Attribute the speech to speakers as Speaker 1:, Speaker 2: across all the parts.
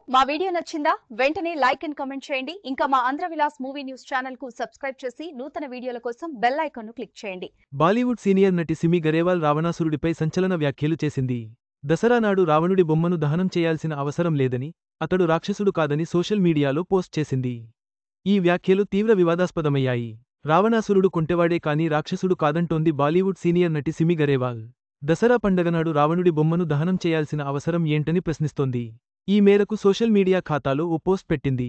Speaker 1: మా వీడియో నచ్చిందా? వెంటనే లైక్ అండ్ కామెంట్ చేయండి. ఇంకా మా Andhra Vilas movie news channel కు సబ్స్క్రైబ్ చేసి నూతన వీడియోల కోసం బెల్ ఐకాన్ ను క్లిక్ చేయండి.
Speaker 2: బాలీవుడ్ సీనియర్ నటి సిమి గరేవాల్ రావణాసురుడిపై సంచలన వ్యాఖ్యలు చేసింది. దసరా నాడు రావణుడి బొమ్మను దహనం చేయాల్సిన అవసరం లేదని, అతడు రాక్షసుడు కాదని సోషల్ మీడియాలో పోస్ట్ చేసింది. ఈ వ్యాఖ్యలు తీవ్ర వివాదాస్పదమయ్యాయి. రావణాసురుడు కొంటెవాడే కానీ రాక్షసుడు కాదంటోంది బాలీవుడ్ సీనియర్ నటి సిమి గరేవాల్. దసరా పండగనాడు రావణుడి బొమ్మను దహనం చేయాల్సిన అవసరం ఏంటని ప్రశ్నిస్తోంది. ఈ మేరకు సోషల్ మీడియా ఖాతాలో ఓ పోస్ట్ పెట్టింది.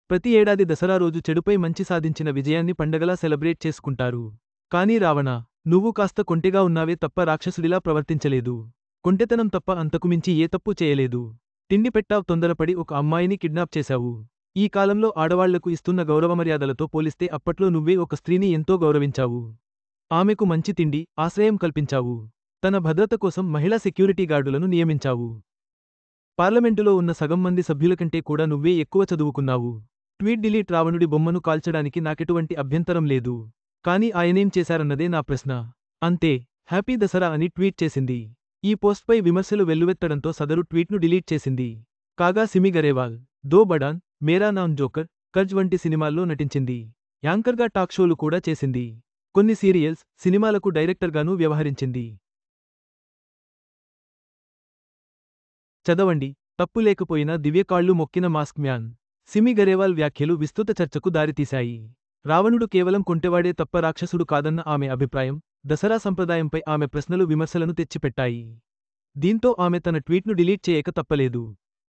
Speaker 2: ప్రతి ఏడాది దసరా రోజు చెడుపై మంచి సాధించిన విజయాన్ని పండగలా సెలబ్రేట్ చేసుకుంటారు. కానీ రావణ, నువ్వు కాస్త కొంటెగా ఉన్నావే తప్ప రాక్షసుడిలా ప్రవర్తించలేదు. కొంటెతనం తప్ప అంతకుమించి ఏ తప్పు చేయలేదు. తిండి పెట్టావ్, తొందరపడి ఒక అమ్మాయిని కిడ్నాప్ చేశావు. ఈ కాలంలో ఆడవాళ్లకు ఇస్తున్న గౌరవమర్యాదలతో పోలిస్తే అప్పట్లో నువ్వే ఒక స్త్రీని ఎంతో గౌరవించావు. ఆమెకు మంచి తిండి, ఆశ్రయం కల్పించావు. తన భద్రత కోసం మహిళా సెక్యూరిటీ గార్డులను నియమించావు. పార్లమెంటులో ఉన్న సగం మంది సభ్యుల కంటే కూడా నువ్వే ఎక్కువ చదువుకున్నావు. ట్వీట్ డిలీట్ రావణుడి బొమ్మను కాల్చడానికి నాకెటువంటి అభ్యంతరం లేదు. కానీ ఆయనేం చేశారన్నదే నా ప్రశ్న. అంతే. హ్యాపీ దసరా అని ట్వీట్ చేసింది. ఈ పోస్ట్పై విమర్శలు వెల్లువెత్తడంతో సదరు ట్వీట్ను డిలీట్ చేసింది. కాగా సిమి గరేవాల్ దో బడాన్, మేరా నామ్ జోకర్, కర్జ్ వంటి సినిమాల్లో నటించింది. యాంకర్గా టాక్ షోలు కూడా చేసింది. కొన్ని సీరియల్స్, సినిమాలకు డైరెక్టర్గానూ వ్యవహరించింది. చదవండి. తప్పు లేకపోయినా దివ్య కాళ్లు మొక్కిన మాస్క్ మ్యాన్. సిమి గరేవాల్ వ్యాఖ్యలు విస్తృత చర్చకు దారితీశాయి. రావణుడు కేవలం కొంటెవాడే తప్ప రాక్షసుడు కాదన్న ఆమె అభిప్రాయం, దసరా సంప్రదాయంపై ఆమె ప్రశ్నలు విమర్శలను తెచ్చిపెట్టాయి. దీంతో ఆమె తన ట్వీట్ను డిలీట్ చేయక తప్పలేదు.